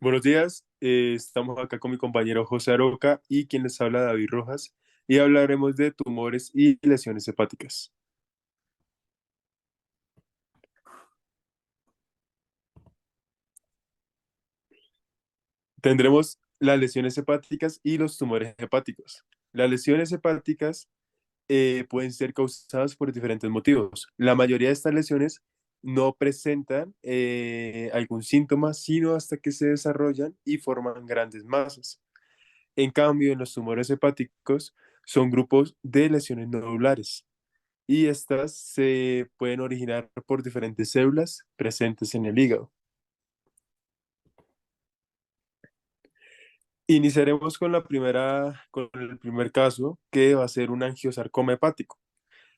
Buenos días, estamos acá con mi compañero José Aroca y quien les habla David Rojas y hablaremos de tumores y lesiones hepáticas. Tendremos las lesiones hepáticas y los tumores hepáticos. Las lesiones hepáticas pueden ser causadas por diferentes motivos. La mayoría de estas lesiones no presentan algún síntoma, sino hasta que se desarrollan y forman grandes masas. En cambio, en los tumores hepáticos son grupos de lesiones nodulares y estas se pueden originar por diferentes células presentes en el hígado. Iniciaremos con el primer caso, que va a ser un angiosarcoma hepático.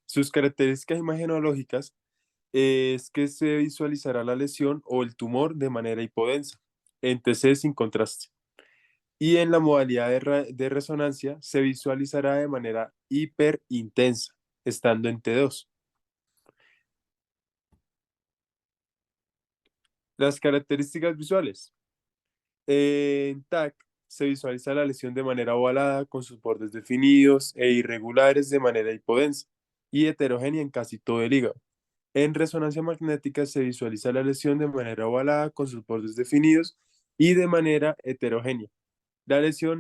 Sus características imagenológicas es que se visualizará la lesión o el tumor de manera hipodensa, en TC sin contraste. Y en la modalidad de resonancia se visualizará de manera hiperintensa, estando en T2. Las características visuales. En TAC se visualiza la lesión de manera ovalada, con sus bordes definidos e irregulares de manera hipodensa y heterogénea en casi todo el hígado. En resonancia magnética se visualiza la lesión de manera ovalada, con sus bordes definidos y de manera heterogénea. La lesión,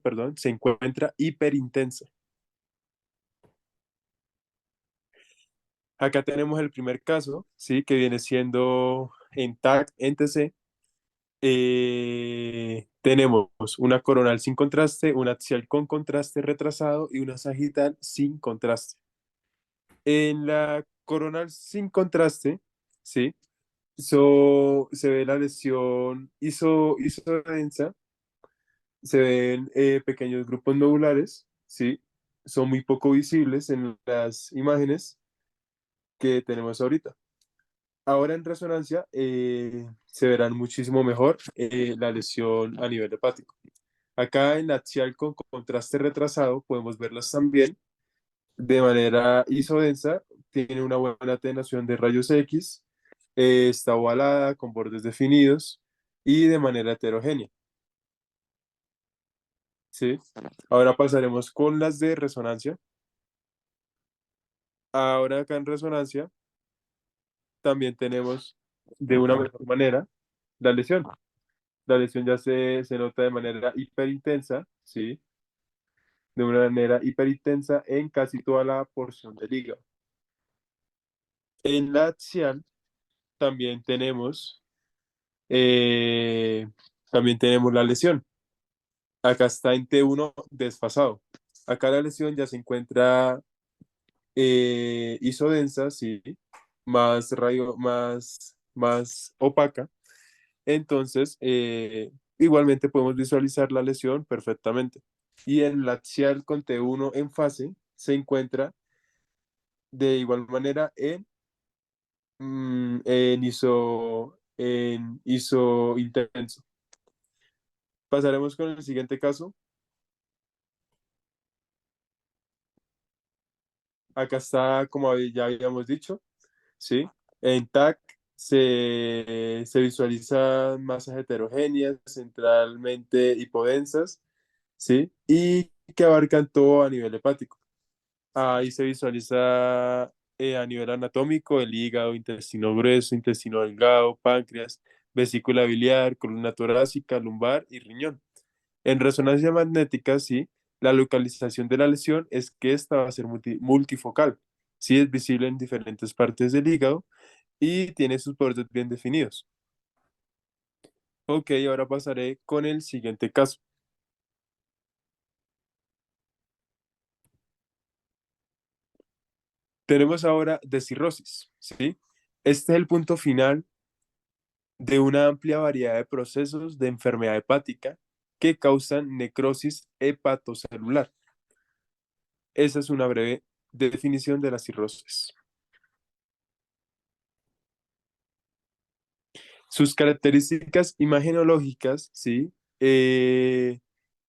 perdón, se encuentra hiperintensa. Acá tenemos el primer caso, ¿sí? Que viene siendo en TAC, en TC. Tenemos una coronal sin contraste, un axial con contraste retrasado y una sagital sin contraste. En la coronal sin contraste, ¿sí? Se ve la lesión isodensa, se ven pequeños grupos nodulares, ¿sí? Son muy poco visibles en las imágenes que tenemos ahorita. Ahora en resonancia se verán muchísimo mejor la lesión a nivel hepático. Acá en la axial con contraste retrasado podemos verlas también de manera isodensa, tiene una buena atenuación de rayos X, está ovalada con bordes definidos y de manera heterogénea. ¿Sí? Ahora pasaremos con las de resonancia. Ahora acá en resonancia también tenemos de una mejor manera la lesión. La lesión ya se nota de manera hiperintensa, ¿sí? De una manera hiperintensa en casi toda la porción del hígado. En la axial también tenemos, eh, también tenemos la lesión. Acá está en T1 desfasado. Acá la lesión ya se encuentra isodensa, sí, más opaca. Entonces, igualmente podemos visualizar la lesión perfectamente. Y en la axial con T1 en fase se encuentra de igual manera en ISO intenso. Pasaremos con el siguiente caso. Acá está, como ya habíamos dicho, ¿sí? En TAC se visualizan masas heterogéneas, centralmente hipodensas, ¿sí? Y que abarcan todo a nivel hepático. Ahí se visualiza a nivel anatómico el hígado, intestino grueso, intestino delgado, páncreas, vesícula biliar, columna torácica, lumbar y riñón. En resonancia magnética, sí, la localización de la lesión es que esta va a ser multifocal. Sí, es visible en diferentes partes del hígado y tiene sus bordes bien definidos. Ok, ahora pasaré con el siguiente caso. Tenemos ahora de cirrosis, ¿sí? Este es el punto final de una amplia variedad de procesos de enfermedad hepática que causan necrosis hepatocelular. Esa es una breve definición de la cirrosis. Sus características imagenológicas, ¿sí? Eh,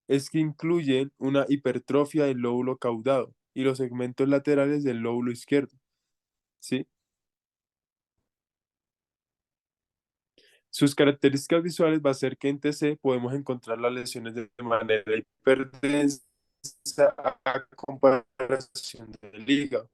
es que incluyen una hipertrofia del lóbulo caudado y los segmentos laterales del lóbulo izquierdo, ¿sí? Sus características visuales va a ser que en TC podemos encontrar las lesiones de manera hiperdensa a comparación del hígado.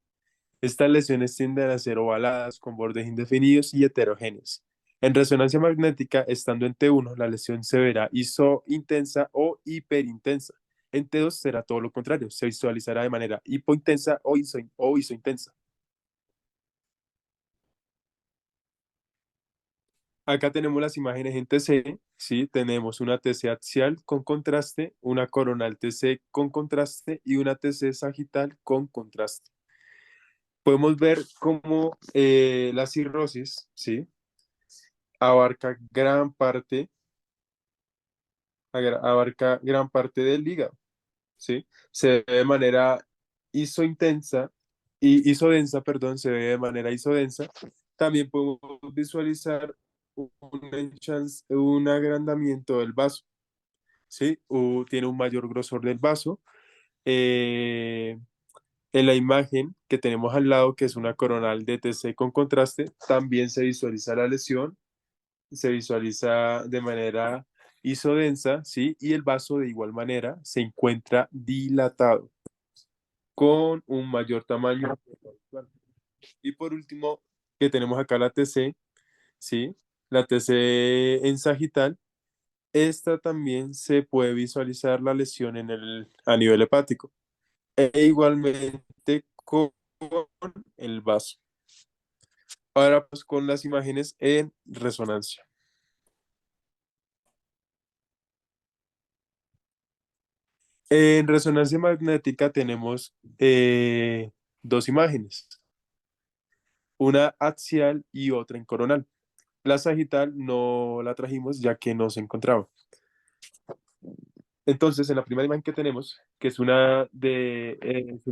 Estas lesiones tienden a ser ovaladas, con bordes indefinidos y heterogéneos. En resonancia magnética, estando en T1, la lesión se verá isointensa o hiperintensa. En T2 será todo lo contrario, se visualizará de manera hipointensa o isointensa. Acá tenemos las imágenes en TC, ¿sí? Tenemos una TC axial con contraste, una coronal TC con contraste y una TC sagital con contraste. Podemos ver cómo la cirrosis, ¿sí? Abarca gran parte, abarca gran parte del hígado, ¿sí? Se ve de manera isointensa y isodensa, perdón, se ve de manera isodensa. También podemos visualizar un agrandamiento del vaso, ¿sí? Tiene un mayor grosor del vaso. Eh, en la imagen que tenemos al lado, que es una coronal DTC con contraste, también se visualiza la lesión, se visualiza de manera isodensa, ¿sí? Y el vaso de igual manera se encuentra dilatado con un mayor tamaño. Y por último, que tenemos acá la TC, ¿sí? La TC en sagital. Esta también se puede visualizar la lesión a nivel hepático e igualmente con el vaso. Ahora pues con las imágenes en resonancia. En resonancia magnética tenemos dos imágenes, una axial y otra en coronal. La sagital no la trajimos ya que no se encontraba. Entonces, en la primera imagen que tenemos, que es es una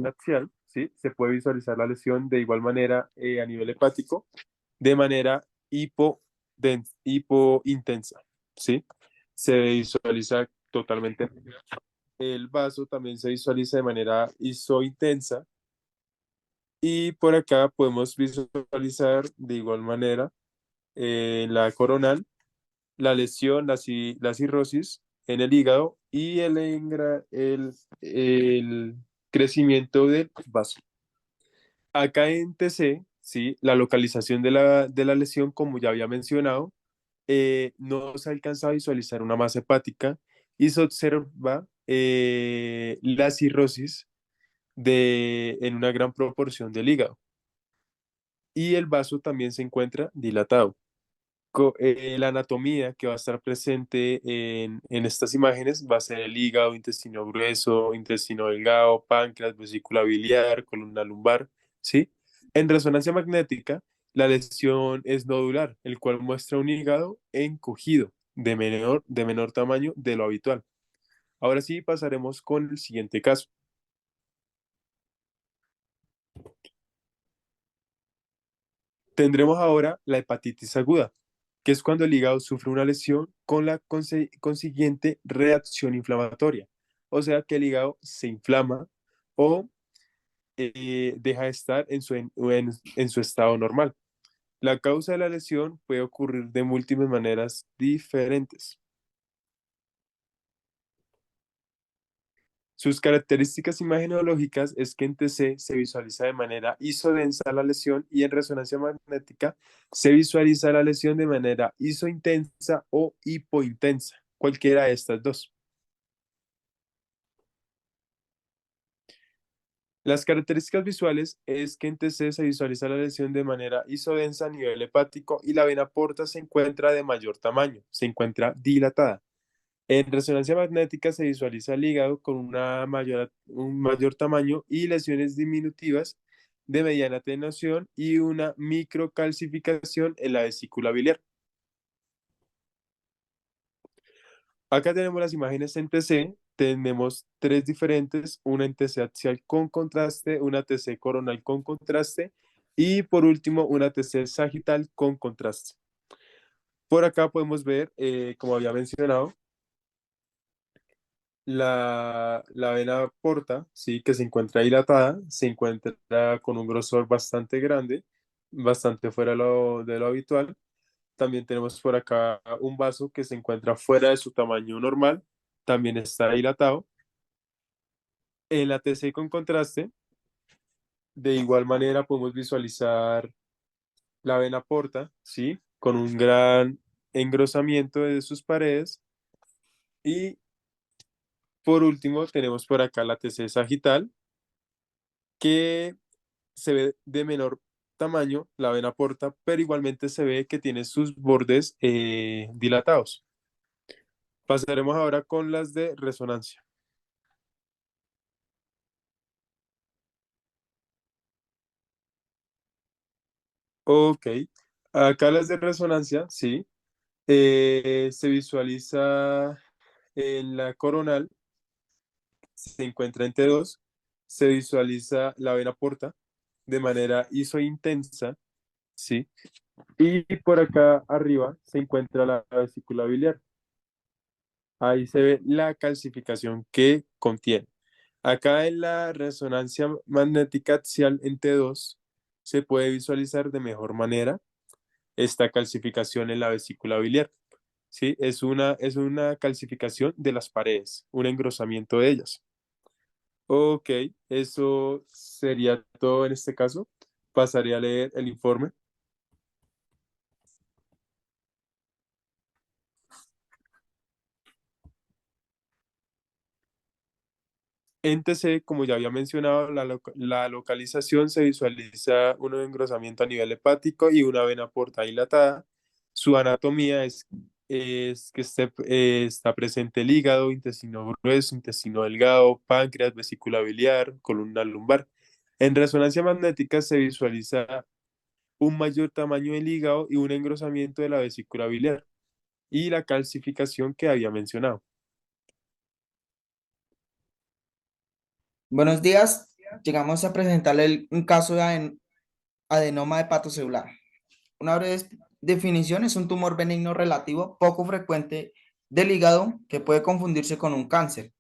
axial, ¿sí? Se puede visualizar la lesión de igual manera a nivel hepático, de manera hipointensa, ¿sí? Se visualiza totalmente. El vaso también se visualiza de manera isointensa y por acá podemos visualizar de igual manera la coronal, la lesión, la cirrosis en el hígado y el crecimiento del vaso. Acá en TC, ¿sí? La localización de la lesión, como ya había mencionado, no se alcanza a visualizar una masa hepática y se observa la cirrosis en una gran proporción del hígado. Y el vaso también se encuentra dilatado. La anatomía que va a estar presente en estas imágenes va a ser el hígado, intestino grueso, intestino delgado, páncreas, vesícula biliar, columna lumbar, ¿sí? En resonancia magnética, la lesión es nodular, el cual muestra un hígado encogido de menor tamaño de lo habitual. Ahora sí pasaremos con el siguiente caso. Tendremos ahora la hepatitis aguda, que es cuando el hígado sufre una lesión con la consiguiente reacción inflamatoria. O sea que el hígado se inflama o deja de estar en su estado normal. La causa de la lesión puede ocurrir de múltiples maneras diferentes. Sus características imagenológicas es que en TC se visualiza de manera isodensa la lesión y en resonancia magnética se visualiza la lesión de manera isointensa o hipointensa, cualquiera de estas dos. Las características visuales es que en TC se visualiza la lesión de manera isodensa a nivel hepático y la vena porta se encuentra de mayor tamaño, se encuentra dilatada. En resonancia magnética se visualiza el hígado con un mayor tamaño y lesiones diminutivas de mediana atenuación y una microcalcificación en la vesícula biliar. Acá tenemos las imágenes en TC, tenemos tres diferentes, una en TC axial con contraste, una TC coronal con contraste y por último una TC sagital con contraste. Por acá podemos ver, como había mencionado, la vena porta, sí, que se encuentra dilatada, se encuentra con un grosor bastante grande, bastante fuera de lo habitual. también tenemos por acá un vaso que se encuentra fuera de su tamaño normal, también está dilatado. En la TC con contraste, de igual manera podemos visualizar la vena porta, ¿sí? Con un gran engrosamiento de sus paredes. Y por último tenemos por acá la TC sagital, que se ve de menor tamaño, la vena porta, pero igualmente se ve que tiene sus bordes dilatados. Pasaremos ahora con las de resonancia. Ok, acá las de resonancia, sí. Se visualiza en la coronal, se encuentra entre dos, se visualiza la vena porta de manera isointensa, sí. Y por acá arriba se encuentra la vesícula biliar. Ahí se ve la calcificación que contiene. Acá en la resonancia magnética axial en T2 se puede visualizar de mejor manera esta calcificación en la vesícula biliar. ¿Sí? Es una calcificación de las paredes, un engrosamiento de ellas. Ok, eso sería todo en este caso. Pasaré a leer el informe. En TC, como ya había mencionado, la localización se visualiza un engrosamiento a nivel hepático y una vena porta dilatada. Su anatomía es que está presente el hígado, intestino grueso, intestino delgado, páncreas, vesícula biliar, columna lumbar. En resonancia magnética se visualiza un mayor tamaño del hígado y un engrosamiento de la vesícula biliar y la calcificación que había mencionado. Buenos días. Llegamos a presentarle un caso de adenoma hepatocelular. Una breve definición: es un tumor benigno relativo poco frecuente del hígado que puede confundirse con un cáncer.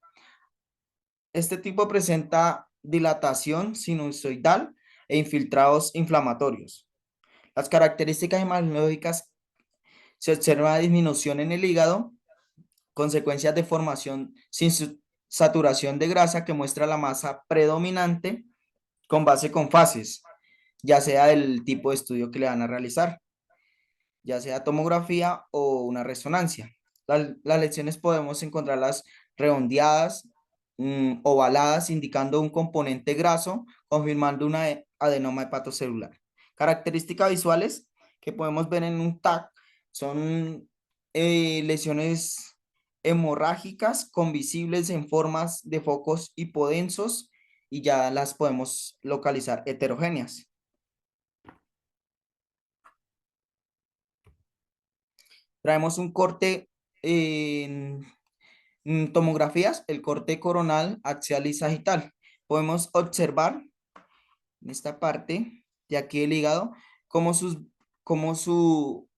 Este tipo presenta dilatación sinusoidal e infiltrados inflamatorios. Las características hematológicas: se observa disminución en el hígado, consecuencias de formación sin saturación de grasa que muestra la masa predominante con base con fases, ya sea del tipo de estudio que le van a realizar, ya sea tomografía o una resonancia. Las lesiones podemos encontrarlas redondeadas, ovaladas, indicando un componente graso, confirmando una adenoma hepatocelular. Características visuales que podemos ver en un TAC son lesiones hemorrágicas con visibles en formas de focos hipodensos, y ya las podemos localizar heterogéneas. Traemos un corte en tomografías, el corte coronal, axial y sagital. Podemos observar en esta parte de aquí el hígado como, como su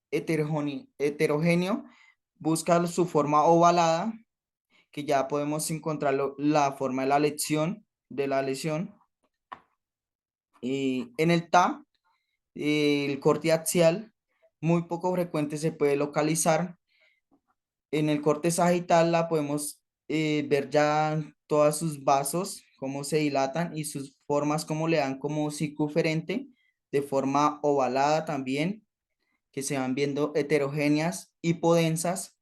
heterogéneo busca su forma ovalada, que ya podemos encontrar la forma de la lesión. Y en el TAM, el corte axial, muy poco frecuente, se puede localizar. En el corte sagital la podemos ver ya todos sus vasos, cómo se dilatan y sus formas, cómo le dan como circunferente, de forma ovalada también, que se van viendo heterogéneas, hipodensas.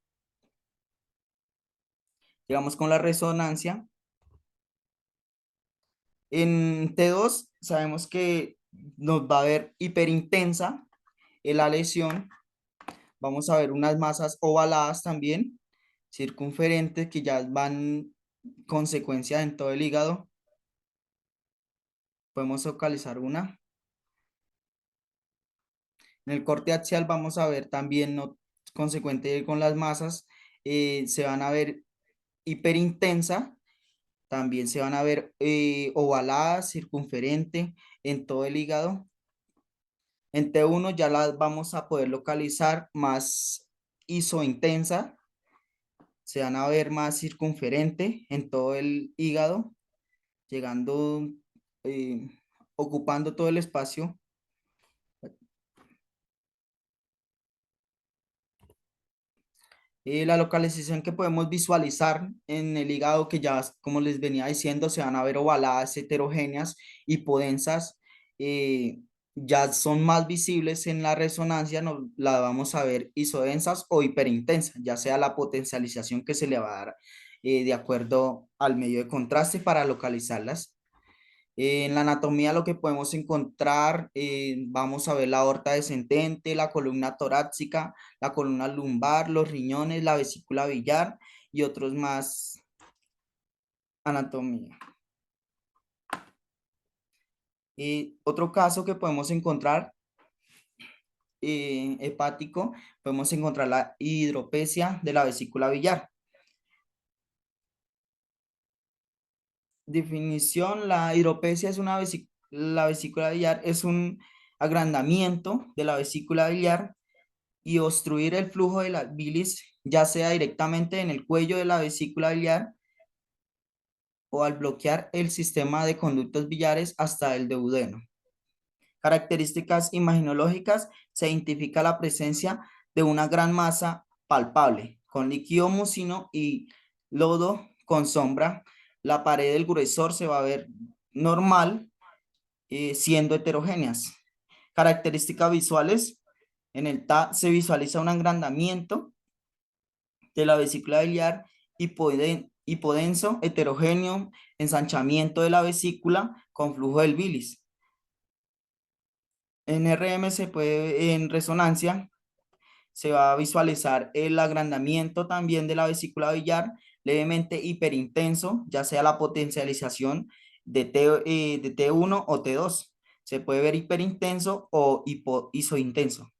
Llegamos con la resonancia. En T2 sabemos que nos va a ver hiperintensa en la lesión. Vamos a ver unas masas ovaladas también, circunferentes, que ya van consecuencia en todo el hígado. Podemos localizar una. En el corte axial vamos a ver también, no, consecuente con las masas, se van a ver hiperintensa, también se van a ver ovaladas, circunferente en todo el hígado. En T1 ya las vamos a poder localizar más isointensa, se van a ver más circunferente en todo el hígado, llegando, eh, ocupando todo el espacio. La localización que podemos visualizar en el hígado, que ya, como les venía diciendo, se van a ver ovaladas, heterogéneas, hipodensas, eh, ya son más visibles en la resonancia, la vamos a ver isodensas o hiperintensas, ya sea la potencialización que se le va a dar de acuerdo al medio de contraste para localizarlas. En la anatomía lo que podemos encontrar, vamos a ver la aorta descendente, la columna torácica, la columna lumbar, los riñones, la vesícula biliar y otros más anatomía. Otro caso que podemos encontrar hepático, podemos encontrar la hidropesia de la vesícula biliar. Definición, la hidropesia es la vesícula biliar es un agrandamiento de la vesícula biliar y obstruir el flujo de la bilis, ya sea directamente en el cuello de la vesícula biliar o al bloquear el sistema de conductos biliares hasta el duodeno. Características imaginológicas: se identifica la presencia de una gran masa palpable con líquido mucino y lodo con sombra. La pared del gruesor se va a ver normal, siendo heterogéneas. Características visuales: en el TAC se visualiza un agrandamiento de la vesícula biliar hipodenso, heterogéneo, ensanchamiento de la vesícula con flujo del bilis. En RM en resonancia, se va a visualizar el agrandamiento también de la vesícula biliar, levemente hiperintenso, ya sea la potencialización de T1 o T2. Se puede ver hiperintenso o isointenso.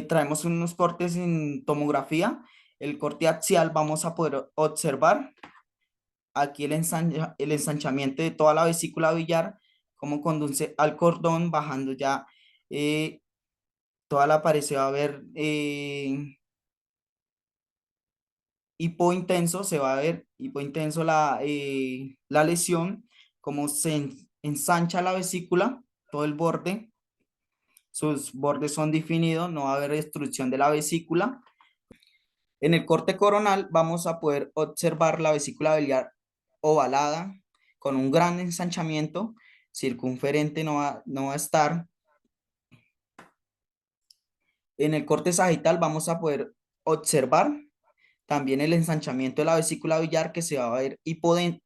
Traemos unos cortes en tomografía. El corte axial vamos a poder observar aquí el ensanchamiento de toda la vesícula biliar, cómo conduce al cordón, bajando ya toda la pared se va a ver hipointenso, se va a ver hipointenso la lesión, cómo ensancha la vesícula, todo el borde, sus bordes son definidos, no va a haber destrucción de la vesícula. En el corte coronal vamos a poder observar la vesícula biliar ovalada con un gran ensanchamiento, circunferente no va a estar. En el corte sagital vamos a poder observar también el ensanchamiento de la vesícula biliar, que se va a ver hipodenso,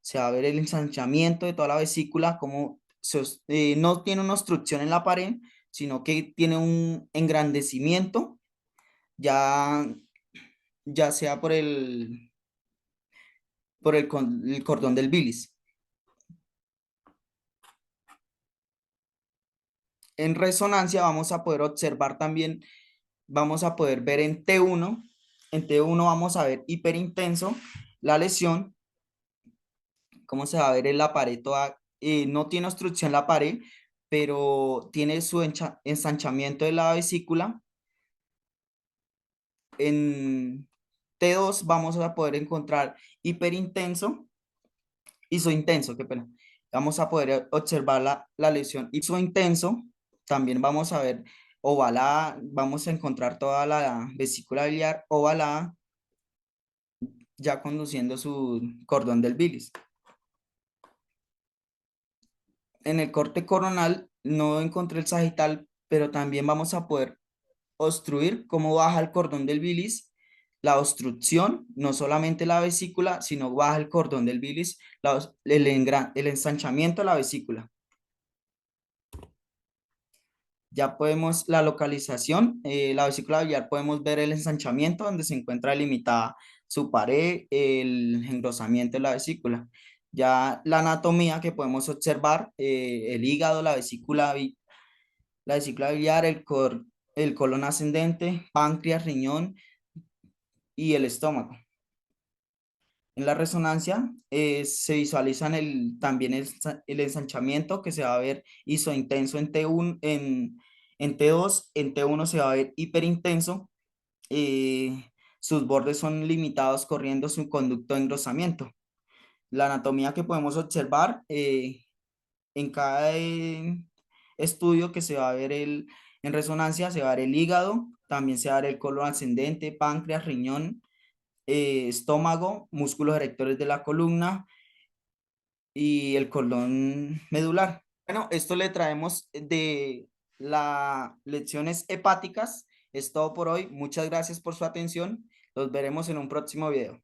se va a ver el ensanchamiento de toda la vesícula, como no tiene una obstrucción en la pared, sino que tiene un engrandecimiento, ya, ya sea el cordón del bilis. En resonancia vamos a poder observar también, vamos a poder ver en T1 vamos a ver hiperintenso la lesión, cómo se va a ver en la pared toda, no tiene obstrucción la pared, pero tiene su ensanchamiento de la vesícula. En T2 vamos a poder encontrar hiperintenso, isointenso, qué pena. Vamos a poder observar la lesión isointenso. También vamos a ver ovalada, vamos a encontrar toda la vesícula biliar ovalada, ya conduciendo su cordón del bilis. En el corte coronal no encontré el sagital, pero también vamos a poder obstruir cómo baja el cordón del bilis, la obstrucción, no solamente la vesícula, sino baja el cordón del bilis, el ensanchamiento de la vesícula. Ya podemos la localización, la vesícula biliar, podemos ver el ensanchamiento donde se encuentra limitada su pared, el engrosamiento de la vesícula. Ya la anatomía que podemos observar, el hígado, la vesícula biliar, el colon ascendente, páncreas, riñón y el estómago. En la resonancia se visualizan también el ensanchamiento, que se va a ver isointenso en T1, en T2, en T1 se va a ver hiperintenso, sus bordes son limitados corriendo su conducto de engrosamiento. La anatomía que podemos observar en cada estudio que se va a ver en resonancia, se va a ver el hígado, también se va a ver el colon ascendente, páncreas, riñón, estómago, músculos erectores de la columna y el cordón medular. Bueno, esto le traemos de las lecciones hepáticas. Es todo por hoy. Muchas gracias por su atención. Los veremos en un próximo video.